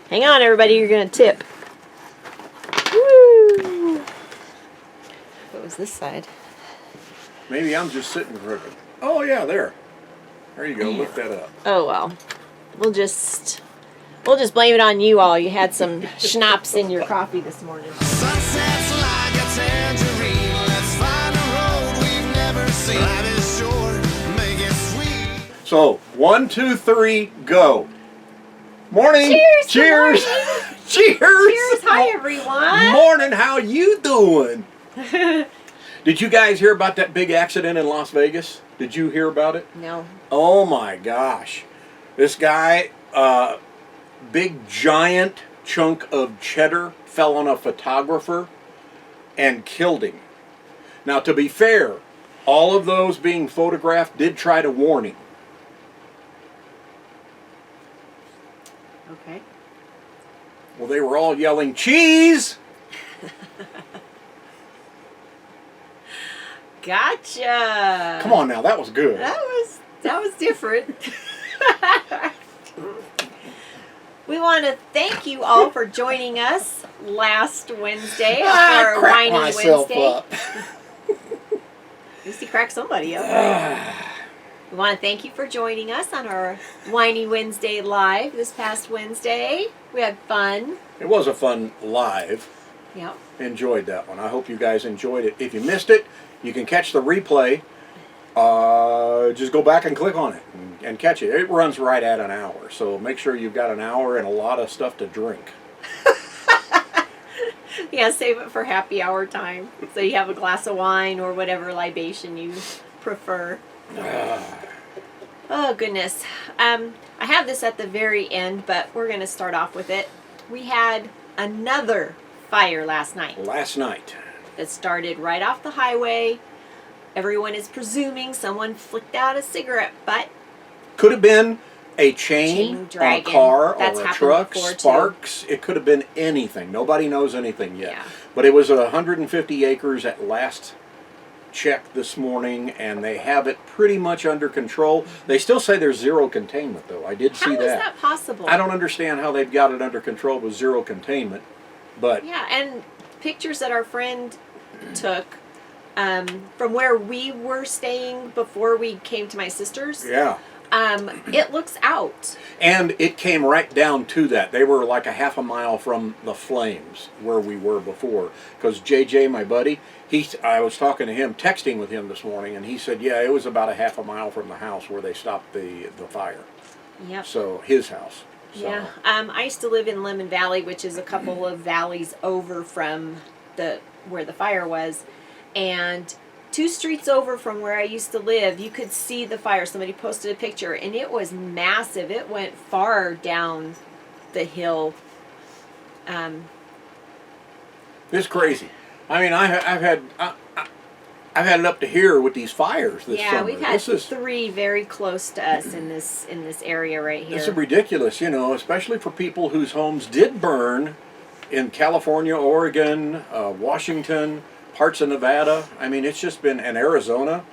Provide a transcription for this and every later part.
Hang on, everybody, you're going to tip. Woo! What was this side? Maybe I'm just sitting crooked. Oh, yeah, there. There you go. Look that up. Oh, well. We'll just blame it on you all. You had some schnapps in your coffee this morning. Sunsets like a tangerine. Let's find a road we've never seen. Life is short, make it sweet. So, 1, 2, 3, go. Morning. Cheers! Cheers. Good morning. Cheers. Cheers! Hi, everyone. Morning. How you doing? Did you guys hear about that big accident in Las Vegas? Did you hear about it? No. Oh my gosh. This guy, big giant chunk of cheddar fell on a photographer and killed him. Now, to be fair, all of those being photographed did try to warn him. Okay. Well, they were all yelling, "Cheese!" Gotcha. Come on now, that was good. That was different. We want to thank you all for joining us last Wednesday I for cracked Whiny myself Wednesday. up. At least you cracked somebody up. We want to thank you for joining us on our Whiny Wednesday live this past Wednesday. We had fun. It was a fun live. Yep. Enjoyed that one. I hope you guys enjoyed it. If you missed it, you can catch the replay. Just go back and click on it and catch it. It runs right at an hour, so make sure you've got an hour and a lot of stuff to drink. Yeah, save it for happy hour time. So you have a glass of wine or whatever libation you prefer. Oh, goodness. I have this at the very end, but we're going to start off with it. We had another fire last night. Last night. That started right off the highway. Everyone is presuming someone flicked out a cigarette butt. Could have been a chain on a dragon. car That's or a happened truck, before, too. sparks. It could have been anything. Nobody knows anything yet. Yeah. But it was 150 acres at last check this morning, and they have it pretty much under control. They still say there's zero containment, though. I did see How is that possible? I don't understand how they've got it under control with zero containment, but Yeah, and pictures that our friend took from where we were staying before we came to my sister's. yeah. It looks out. And it came right down to that. They were like a half a mile from the flames where we were before. Because JJ, my buddy, I was talking to him, texting with him this morning, and he said, yeah, it was about a half a mile from the house where they stopped the fire. Yep. So, his house. So. Yeah. I used to live in Lemon Valley, which is a couple of valleys over from where the fire was. And 2 streets over from where I used to live, you could see the fire. Somebody posted a picture, and it was massive. It went far down the hill. It's crazy. I mean, I've had it up to here with these fires this summer. Yeah, we've had 3 very close to us in this area right here. This is ridiculous, especially for people whose homes did burn in California, Oregon, Washington, parts of Nevada. I mean, it's just been in Arizona,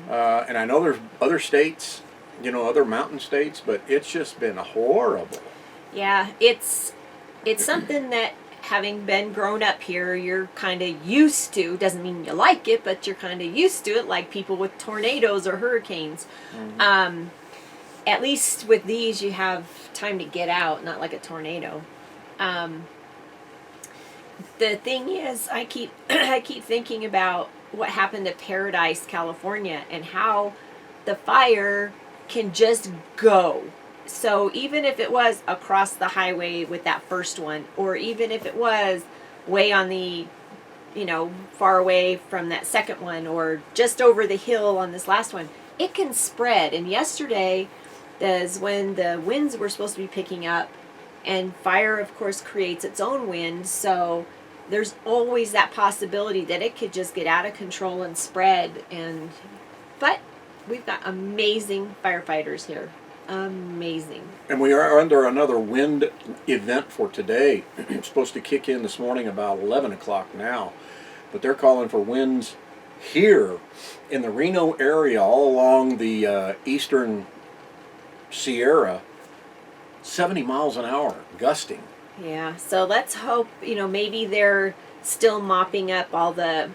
and I know there's other states, other mountain states, but it's just been horrible. Yeah, it's something that, having been grown up here, you're kind of used to. Doesn't mean you like it, but you're kind of used to it, like people with tornadoes or hurricanes. Mm-hmm. At least with these, you have time to get out, not like a tornado. The thing is, I keep thinking about what happened to Paradise, California, and how the fire can just go. So even if it was across the highway with that first one, or even if it was way on the, far away from that second one, or just over the hill on this last one, it can spread. And yesterday is when the winds were supposed to be picking up, and fire, of course, creates its own wind, so there's always that possibility that it could just get out of control and spread. But we've got amazing firefighters here. Amazing. And we are under another wind event for today. It's supposed to kick in this morning about 11 o'clock now. But they're calling for winds here in the Reno area all along the eastern Sierra, 70 miles an hour, gusting. Yeah. So let's hope, maybe they're still mopping up all the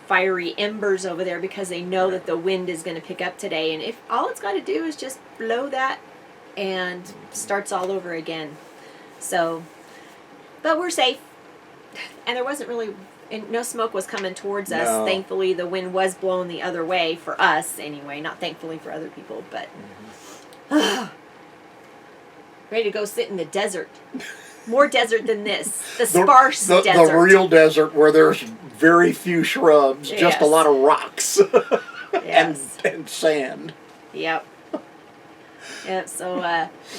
fiery embers over there because they know that the wind is going to pick up today. And if all it's got to do is just blow that and starts all over again. So, but we're safe. And there wasn't really, and no smoke was coming towards us. No. Thankfully, the wind was blowing the other way for us anyway. Not thankfully for other people, but ready to go sit in the desert. More desert than this. The sparse desert. The real desert where there's very few shrubs, just Yes. a lot of rocks Yes. and sand. Yep. Yep. So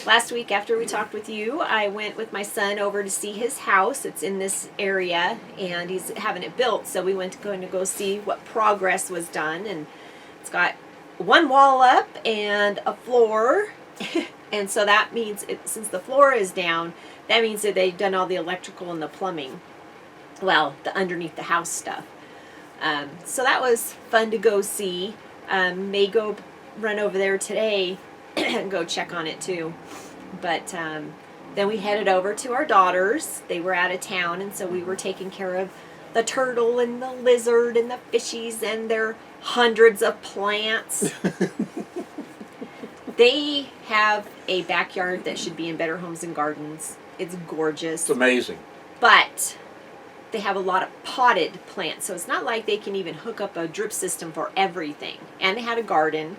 last week after we talked with you, I went with my son over to see his house. It's in this area, and he's having it built. So we going to go see what progress was done, and it's got one wall up and a floor, and so that means since the floor is down, that means that they've done all the electrical and the plumbing. Well, the underneath the house stuff. So that was fun to go see. May go run over there today and go check on it too. But then we headed over to our daughters. They were out of town, and so we were taking care of the turtle and the lizard and the fishies and their hundreds of plants. They have a backyard that should be in Better Homes and Gardens. It's gorgeous. It's amazing. But they have a lot of potted plants, so it's not like they can even hook up a drip system for everything. And they had a garden.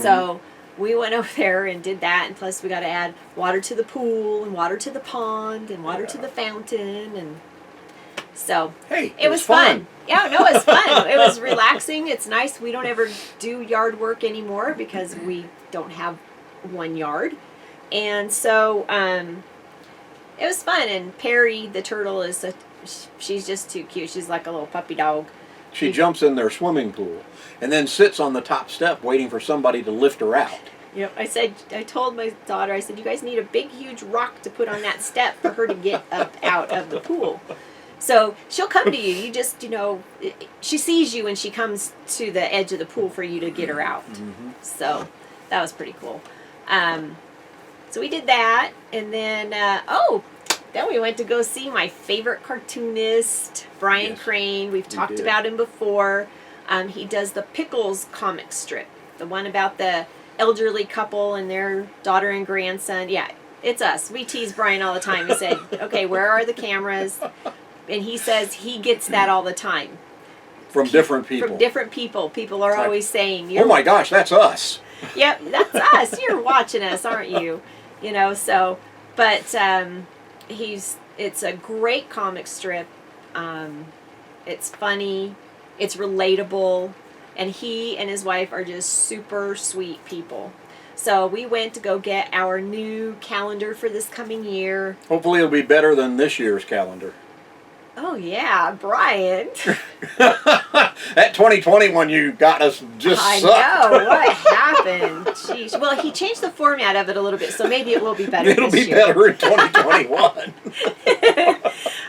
So we went over there and did that, and plus we got to add water to the pool and water to the pond and water to the fountain, and so Hey, it was fun. Yeah, no, it was fun. It was relaxing. It's nice. We don't ever do yard work anymore because we don't have one yard, and so it was fun. And Perry, the turtle, she's just too cute. She's like a little puppy dog. She jumps in their swimming pool and then sits on the top step waiting for somebody to lift her out. Yep. I told my daughter, I said, you guys need a big, huge rock to put on that step for her to get up out of the pool. So she'll come to you. You just, she sees you and she comes to the edge of the pool for you to get her out. Mm-hmm. So that was pretty cool. So we did that, and then, then we went to go see my favorite cartoonist, Brian Crane. We've talked about him before. He does the Pickles comic strip, the one about the elderly couple and their daughter and grandson. Yeah, it's us. We tease Brian all the time. We say, okay, where are the cameras? And he says he gets that all the time. From different people. From different people. People are always saying, oh my gosh, that's us. Yep, that's us. You're watching us, aren't you? So, but it's a great comic strip. It's funny, it's relatable, and he and his wife are just super sweet people. So we went to go get our new calendar for this coming year. Hopefully it'll be better than this year's calendar. Oh yeah, Brian. That 2020 one you got us just I sucked. know, what happened? Jeez. Well, he changed the format of it a little bit, so maybe it will be better It'll this be year. better in 2021.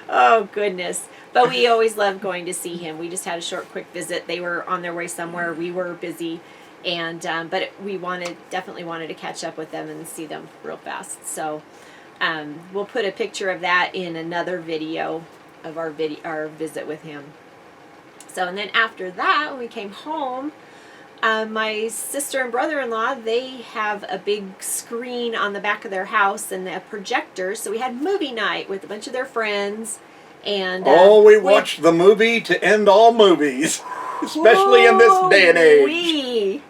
Oh, goodness. But we always love going to see him. We just had a short, quick visit. They were on their way somewhere. We were busy. And but we definitely wanted to catch up with them and see them real fast. So we'll put a picture of that in another video of our visit with him. So, and then after that, when we came home, my sister and brother-in-law, they have a big screen on the back of their house and a projector. So we had movie night with a bunch of their friends. And we watched the movie to end all movies, especially in this day and age.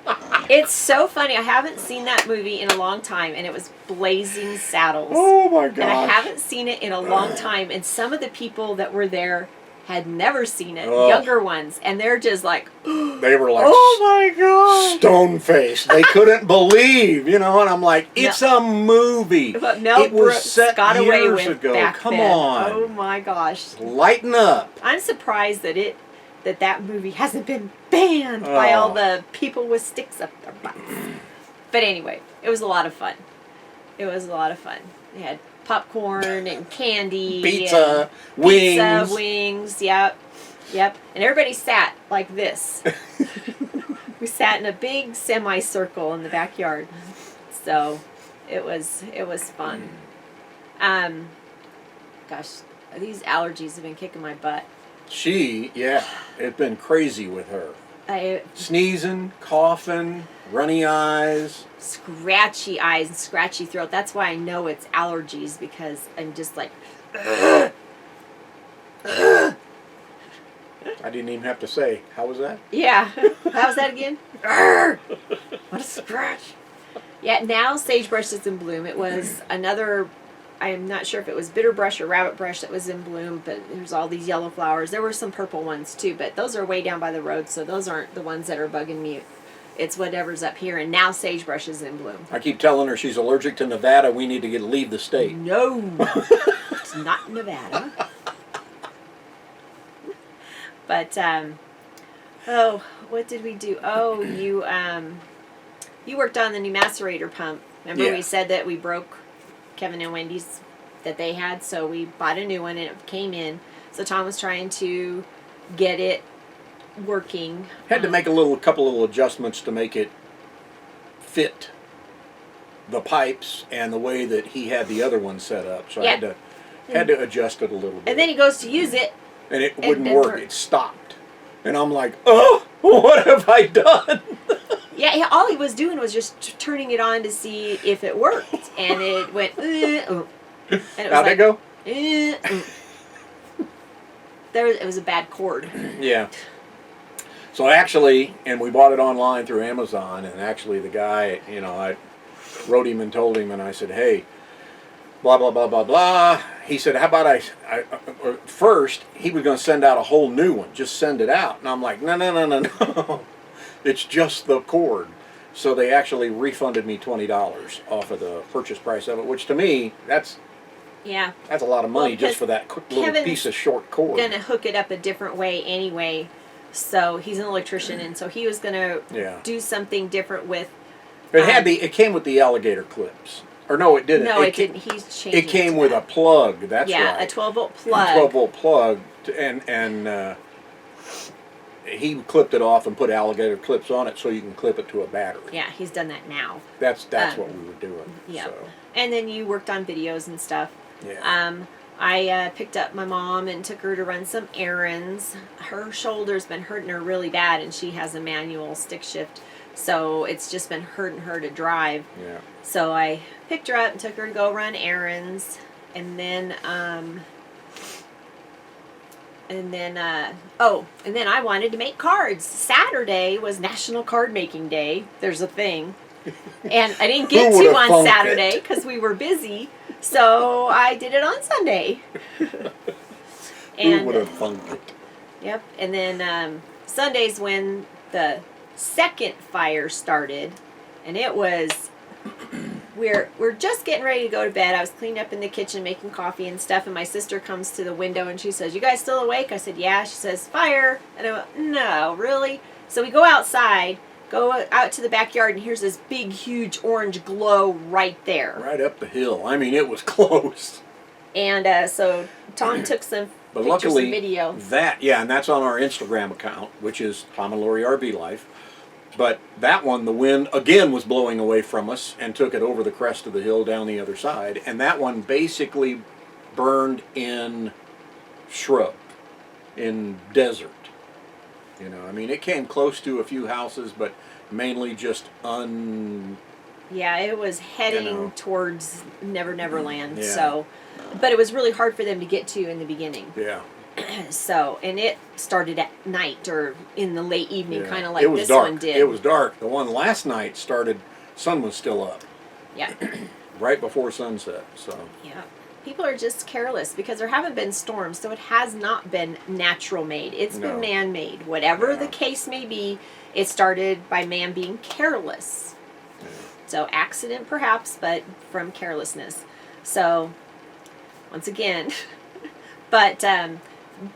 It's so funny. I haven't seen that movie in a long time, and it was Blazing Saddles. Oh my gosh. And I haven't seen it in a long time, and some of the people that were there had never seen it, younger ones, and they're just like, they were like, oh my god, stone-faced. They couldn't believe, and I'm like, it's a movie. But Mel it was Brooks set got away years with ago. back Come then. on. Oh my gosh. Lighten up. I'm surprised that movie hasn't been banned by all the people with sticks up their butts. But anyway, it was a lot of fun. They had popcorn and candy. Pizza, wings. Yep. And everybody sat like this. We sat in a big semicircle in the backyard. So it was fun. Gosh, these allergies have been kicking my butt. It's been crazy with her. I Sneezing, coughing, runny eyes. scratchy eyes and scratchy throat. That's why I know it's allergies, because I'm just like, I didn't even have to say, how was that? yeah. How was that again? What a scratch. Yeah, now sagebrush is in bloom. It was another, I'm not sure if it was bitterbrush or rabbit brush that was in bloom, but there's all these yellow flowers. There were some purple ones too, but those are way down by the road, so those aren't the ones that are bugging me. It's whatever's up here, and now sagebrush is in bloom. I keep telling her she's allergic to Nevada. We need to leave the state. No, it's not Nevada. But oh, what did we do? Oh, you worked on the new macerator pump. Remember Yeah. we said that we broke Kevin and Wendy's that they had, so we bought a new one and it came in. So Tom was trying to get it working. Had to make a couple little adjustments to make it fit the pipes and the way that he had the other one set up. So Yeah. I had to adjust it a little bit. And then he goes to use it. And it and wouldn't then work. work. It stopped. And I'm like, oh, what have I done? Yeah, all he was doing was just turning it on to see if it worked, and it went. And it was How'd it go? It was a bad cord. Yeah. So actually, and we bought it online through Amazon, and actually the guy, I wrote him and told him, and I said, hey, blah, blah, blah, blah, blah. He said, how about first, he was going to send out a whole new one, just send it out. And I'm like, no. It's just the cord. So they actually refunded me $20 off of the purchase price of it, which to me, that's Yeah. a lot of money just for that little Kevin's piece of short cord. Gonna hook it up a different way anyway. So he's an electrician, and so he was gonna do something different with. It came with the alligator clips. Or no, it didn't. No, it didn't. He's changing. It came with a plug. That's right. Yeah, a 12-volt plug. A 12-volt plug, and he clipped it off and put alligator clips on it so you can clip it to a battery. Yeah, he's done that now. That's what we were doing. Yeah. So. And then you worked on videos and stuff. Yeah. I picked up my mom and took her to run some errands. Her shoulder's been hurting her really bad, and she has a manual stick shift, so it's just been hurting her to drive. Yeah. So I picked her up and took her to go run errands, and then I wanted to make cards. Saturday was National Card Making Day. There's a thing. And I didn't get to on Saturday because we were busy, so I did it on Sunday. Who would have funked it? Yep. And then Sunday's when the second fire started, and it was we're just getting ready to go to bed. I was cleaning up in the kitchen making coffee and stuff, and my sister comes to the window and she says, "You guys still awake?" I said, "Yeah." She says, "Fire." And I went, "No, really?" So we go outside, go out to the backyard, and here's this big, huge orange glow right there. Right up the hill. I mean, it was close. And so Tom took some But pictures luckily, and video. and that's on our Instagram account, which is Tom and Lori RV Life. But that one, the wind again was blowing away from us and took it over the crest of the hill down the other side. And that one basically burned in shrub, in desert. I mean, it came close to a few houses, but mainly just Yeah, it was heading towards Never Never Land. Yeah. So, but it was really hard for them to get to in the beginning. Yeah. So, and it started at night or in the late evening, kind of like it was this dark. one did. It was dark. The one last night sun was still up. Yeah. Right before sunset. So. Yeah. People are just careless because there haven't been storms, so it has not been natural made. It's been man made. Whatever the case may be, it started by man being careless. Yeah. So accident perhaps, but from carelessness. So once again, but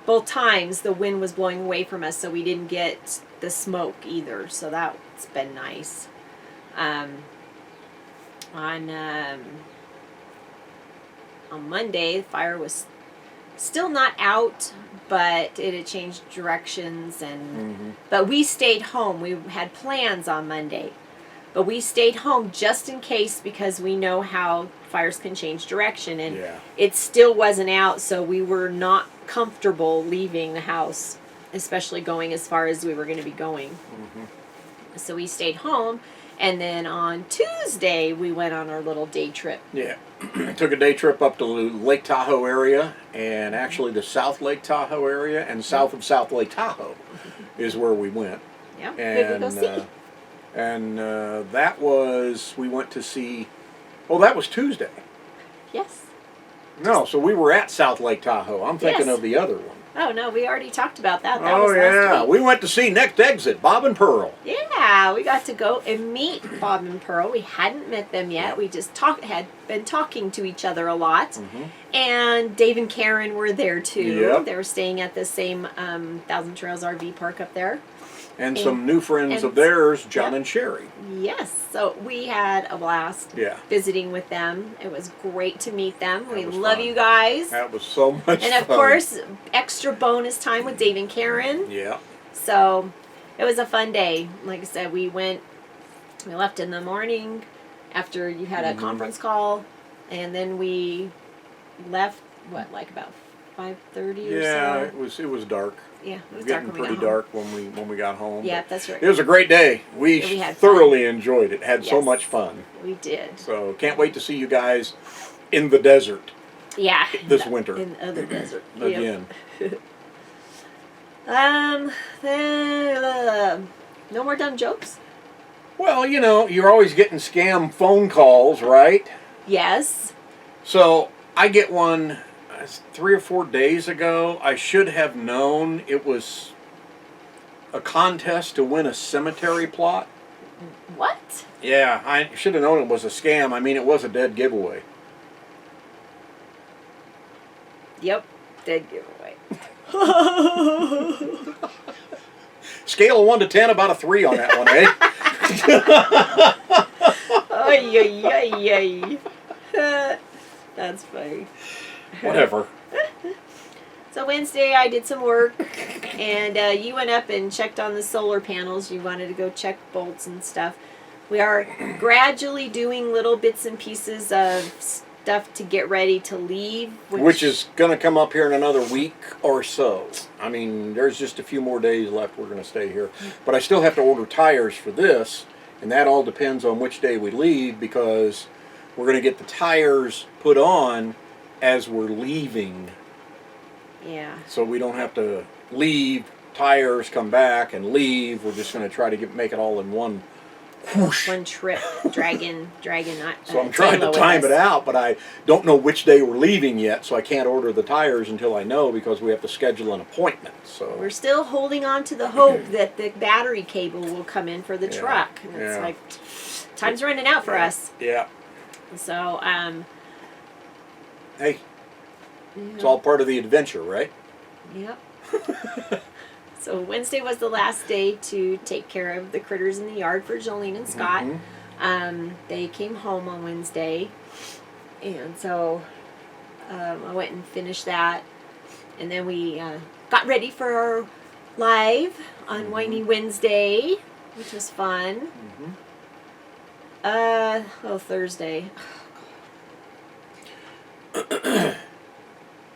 both times the wind was blowing away from us, so we didn't get the smoke either. So that's been nice. On Monday, the fire was still not out, but it had changed directions, and but we stayed home. We had plans on Monday. But we stayed home just in case because we know how fires can change direction. And Yeah. it still wasn't out, so we were not comfortable leaving the house, especially going as far as we were going to be going. So we stayed home. And then on Tuesday, we went on our little day trip. Yeah. I took a day trip up to Lake Tahoe area, and actually the South Lake Tahoe area, and south of South Lake Tahoe is where we went. Yeah, who did we go see? That was, we went to see, oh, that was Tuesday. Yes. No, so we were at South Lake Tahoe. I'm thinking Yes. of the other one. Oh, no, we already talked about that. That Oh, was yeah. last week. We went to see Next Exit, Bob and Pearl. Yeah, we got to go and meet Bob and Pearl. We hadn't met them yet. Yep. We just had been talking to each other a lot. Mm-hmm. And Dave and Karen were there too. Yep. They were staying at the same Thousand Trails RV park up there. And some new friends and- of theirs, John yeah. and Sherry. Yes, so we had a blast Yeah. visiting with them. It was great to meet them. We was love fun. you guys. That was so much fun. And of course, extra bonus time with Dave and Karen. Yeah. So it was a fun day. Like I said, we left in the morning after you had a conference call, and then we left, like about 5:30 or Yeah, so? it was dark. Yeah, it It was was dark getting when we pretty got home. dark when we got home. Yeah, but that's right. It was a great day. We had thoroughly enjoyed it. Had so Yes. much fun. We did. So can't wait to see you guys in the desert Yeah. this winter In the other desert. Yep. again. No more dumb jokes? Well, you know, you're always getting scam phone calls, right? Yes. So I get one 3 or 4 days ago. I should have known it was a contest to win a cemetery plot. What? Yeah, I should have known it was a scam. I mean, it was a dead giveaway. Yep. Dead giveaway. Scale of 1 to 10, about a 3 on that one, eh? Ay, ay, ay, ay. That's funny. Whatever. So Wednesday I did some work, and you went up and checked on the solar panels. You wanted to go check bolts and stuff. We are gradually doing little bits and pieces of stuff to get ready to leave. Which is going to come up here in another week or so. I mean, there's just a few more days left. We're going to stay here. But I still have to order tires for this, and that all depends on which day we leave, because we're going to get the tires put on as we're leaving. Yeah. So we don't have to leave, tires, come back, and leave. We're just going to try to make it all in one whoosh. One trip, dragging. So I'm trying to time it out, but I don't know which day we're leaving yet, so I can't order the tires until I know, because we have to schedule an appointment. So We're still holding on to the hope that the battery cable will come in for the Yeah, truck. And it's yeah. like, time's running out for us. Yeah. So, Hey, it's all part of the adventure, right? Yep. So Wednesday was the last day to take care of the critters in the yard for Jolene and Scott. They came home on Wednesday, and so I went and finished that, and then we got ready for our live on Whiny Wednesday, which was fun. Thursday.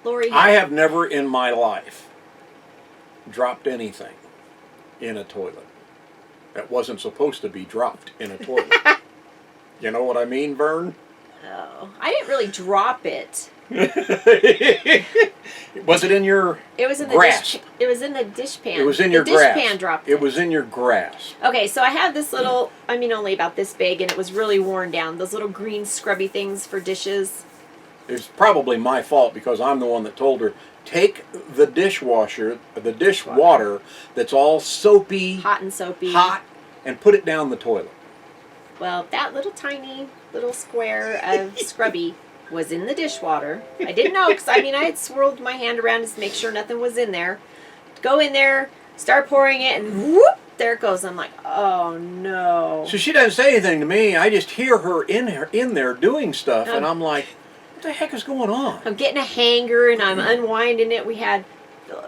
Lori, I have never in my life dropped anything in a toilet that wasn't supposed to be dropped in a toilet. You know what I mean, Vern? Oh, I didn't really drop it. Was it in your It was in the grasp? dish. It was in the dish pan. It was in the your grasp. dish pan dropped It was in your grasp. Okay, so I have this little, only about this big, and it was really worn down. Those little green scrubby things for dishes. It's probably my fault, because I'm the one that told her, take the dishwasher, the dish water that's all soapy, Hot and soapy. hot, and put it down the toilet. Well, that little tiny little square of scrubby was in the dishwater. I didn't know, because I had swirled my hand around just to make sure nothing was in there. Go in there, start pouring it, and whoop, there it goes. I'm like, oh no. So she doesn't say anything to me. I just hear her in there doing stuff, and I'm like, what the heck is going on? I'm getting a hanger and I'm unwinding it. We had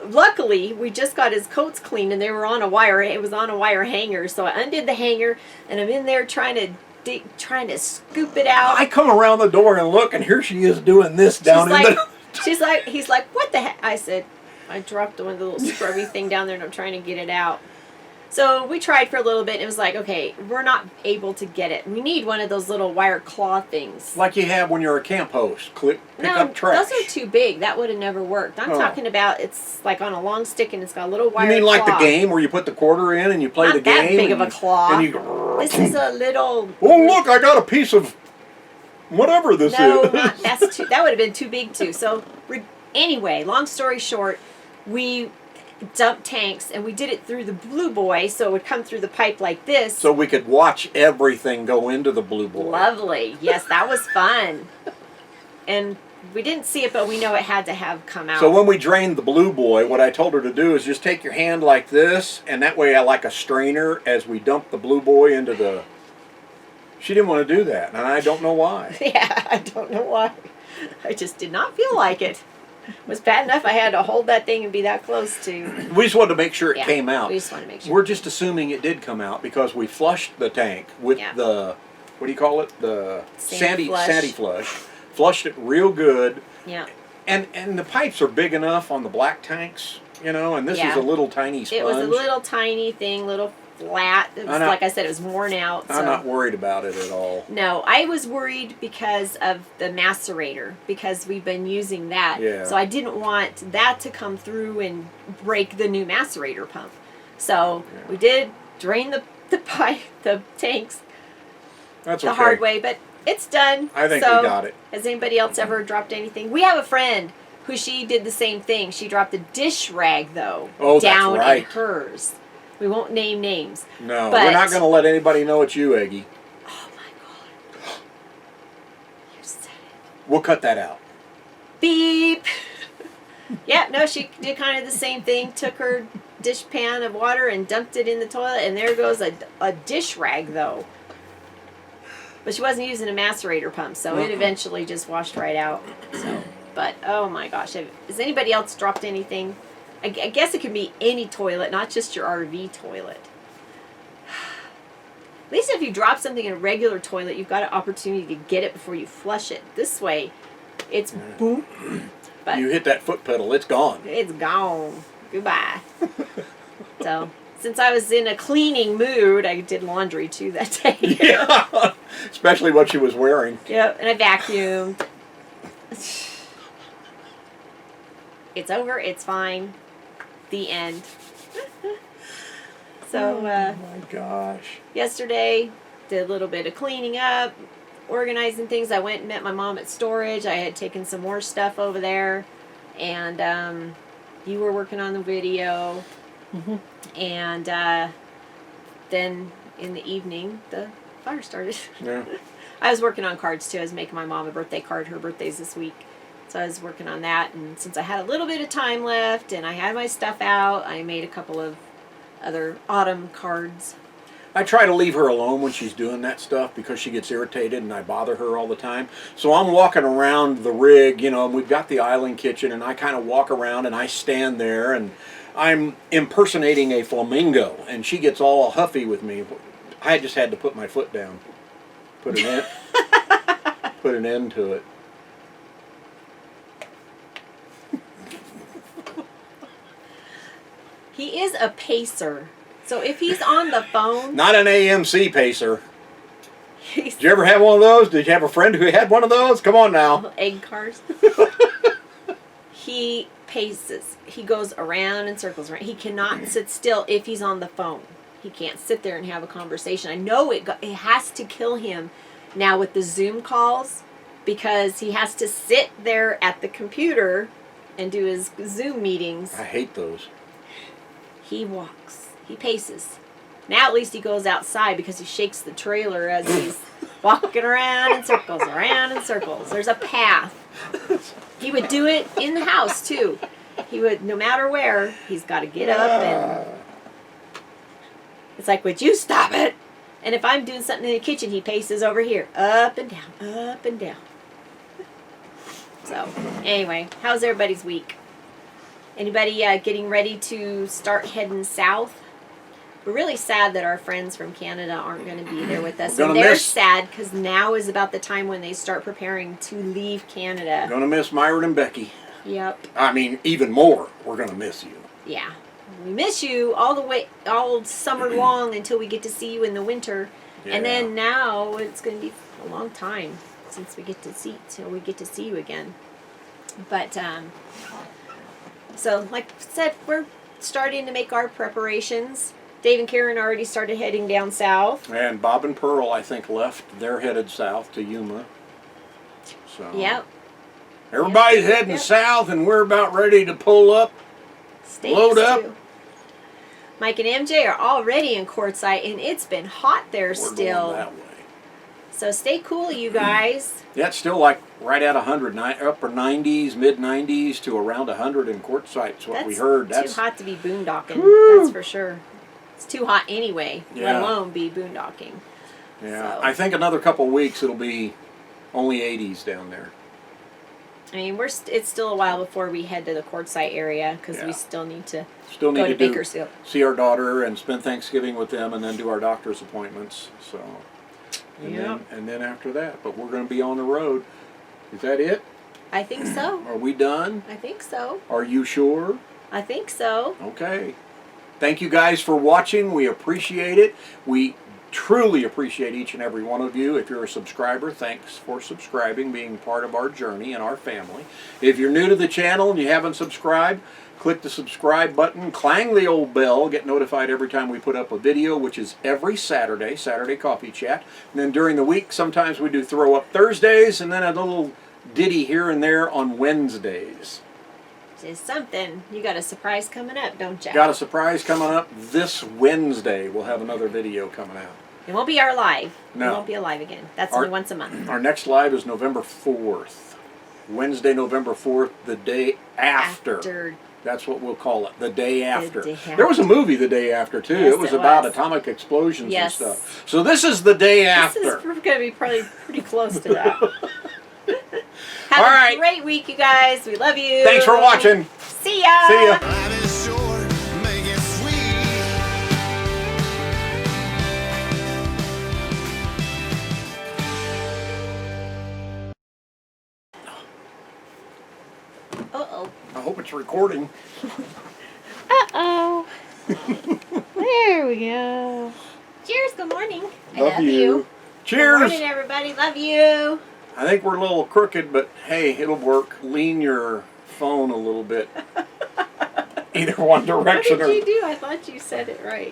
luckily, we just got his coats cleaned, and they were on a wire. It was on a wire hanger, so I undid the hanger, and I'm in there trying to scoop it out. I come around the door and look, and here she is doing this down in the. He's like, what the heck? I said, I dropped one of the little scrubby thing down there, and I'm trying to get it out. So we tried for a little bit, and it was like, okay, we're not able to get it. We need one of those little wire claw things. Like you have when you're a camp host. Pick up trash. Those are too big. That would have never worked. I'm talking about it's like on a long stick, and it's got a little wire You mean like claw. the game where you put the quarter in and you play Not the game? That big of a claw. And you, this is a little... Oh, look, I got a piece of whatever this No, is. that would have been too big too. So anyway, long story short, we dumped tanks, and we did it through the Blue Boy, so it would come through the pipe like this. So we could watch everything go into the Blue Boy. Lovely. Yes, that was fun. And we didn't see it, but we know it had to have come out. So when we drained the Blue Boy, what I told her to do is just take your hand like this, and that way I like a strainer as we dump the Blue Boy into the... She didn't want to do that, and I don't know why. Yeah, I don't know why. I just did not feel like it. It was bad enough I had to hold that thing and be that close to... We just wanted to make sure it came out. We just wanted to make sure. We're just assuming it did come out because we flushed the tank with the, what do you call it? The sandy flush. Flushed it real good. Yeah. And the pipes are big enough on the black tanks, you know, and this is a little tiny sponge. It was a little tiny thing, little flat. It was, like I said, it was worn out. I'm not worried about it at all. No, I was worried because of the macerator, because we've been using that. Yeah. So I didn't want that to come through and break the new macerator pump. So we did drain the tanks the hard way, but it's done. I think we got it. Has anybody else ever dropped anything? We have a friend who she did the same thing. She dropped a dish rag, though, down in hers. We won't name names. No, we're not going to let anybody know it's you, Eggie. Oh, my God. You said it. We'll cut that out. Beep. Yeah, no, she did kind of the same thing. Took her dish pan of water and dumped it in the toilet, and there goes a dish rag, though. But she wasn't using a macerator pump, so it eventually just washed right out. So, but, oh, my gosh. Has anybody else dropped anything? I guess it could be any toilet, not just your RV toilet. At least if you drop something in a regular toilet, you've got an opportunity to get it before you flush it. This way, it's boom. But you hit that foot pedal, it's gone. It's gone. Goodbye. So, since I was in a cleaning mood, I did laundry too that day. Yeah, especially what she was wearing. Yep, and I vacuumed. It's over. It's fine. The end. So, oh my gosh. Yesterday, did a little bit of cleaning up, organizing things. I went and met my mom at storage. I had taken some more stuff over there. And you were working on the video. Mm-hmm. And then in the evening, the fire started. Yeah. I was working on cards too. I was making my mom a birthday card. Her birthday's this week. So I was working on that, and since I had a little bit of time left and I had my stuff out, I made a couple of other autumn cards. I try to leave her alone when she's doing that stuff because she gets irritated and I bother her all the time. So I'm walking around the rig, you know, and we've got the island kitchen, and I kind of walk around and I stand there and I'm impersonating a flamingo, and she gets all huffy with me. I just had to put my foot down, put an end to it. He is a pacer. So if he's on the phone... Not an AMC pacer. Did you ever have one of those? Did you have a friend who had one of those? Come on now. Egg cars. He paces. He goes around in circles. He cannot sit still if he's on the phone. He can't sit there and have a conversation. I know it has to kill him now with the Zoom calls, because he has to sit there at the computer and do his Zoom meetings. I hate those. He walks. He paces. Now at least he goes outside because he shakes the trailer as he's walking around in circles, around in circles. There's a path. He would do it in the house too. He would, no matter where, he's got to get up and... It's like, would you stop it? And if I'm doing something in the kitchen, he paces over here. Up and down, up and down. So, anyway, how's everybody's week? Anybody getting ready to start heading south? We're really sad that our friends from Canada aren't going to be there with us. We're gonna And they're miss- sad because now is about the time when they start preparing to leave Canada. Gonna miss Myron and Becky. Yep. I mean, even more, we're gonna miss you. Yeah. We miss you all summer long until we get to see you in the winter. Yeah. And then now it's going to be a long time since we get to see you again. But so like I said, we're starting to make our preparations. Dave and Karen already started heading down south. And Bob and Pearl, I think, left. They're headed south to Yuma. So Yep. everybody's heading Yep. south, and we're about ready to pull up. States Load up. too. Mike and MJ are already in Quartzsite, and it's been hot there We're still. going that way. So stay cool, you guys. Yeah, it's still like right at 100, upper 90s, mid 90s to around 100 in Quartzsite. Is what we heard. That's too hot to be boondocking. Woo. That's for sure. It's too hot anyway, let Yeah. alone be boondocking. Yeah, So. I think another couple of weeks it'll be only 80s down there. I mean, it's still a while before we head to the Quartzsite area because Yeah. we still need to Still need go to to do, Bakersfield. see our daughter and spend Thanksgiving with them, and then do our doctor's appointments. So, Yep. and then after that, but we're going to be on the road. Is that it? I think so. Are we done? I think so. Are you sure? I think so. Okay. Thank you guys for watching. We appreciate it. We truly appreciate each and every one of you. If you're a subscriber, thanks for subscribing, being part of our journey and our family. If you're new to the channel and you haven't subscribed, click the subscribe button, clang the old bell, get notified every time we put up a video, which is every Saturday Coffee Chat. And then during the week, sometimes we do Throw Up Thursdays, and then a little ditty here and there on Wednesdays. Just something. You got a surprise coming up, don't you? Got a surprise coming up this Wednesday. We'll have another video coming out. It won't be our live. No. It won't be a live again. That's Our- only once a month. Our next live is November 4th. Wednesday, November 4th, the day after. That's what we'll call it, the day after. day There was a movie the day after, too. Yes, it was it about was. atomic explosions Yes. and stuff. So this is the day This after. is going to be probably pretty close to that. Have All a right. great week, you guys. We love you. Thanks for watching. See ya. See ya. Life is short, make it sweet. Uh-oh. I hope it's recording. Uh-oh. There we go. Cheers. Good morning. I Love you. Good Cheers. morning, everybody. Love you. I think we're a little crooked, but hey, it'll work. Lean your phone a little bit. Either one What direction did or... you do? I thought you said it right.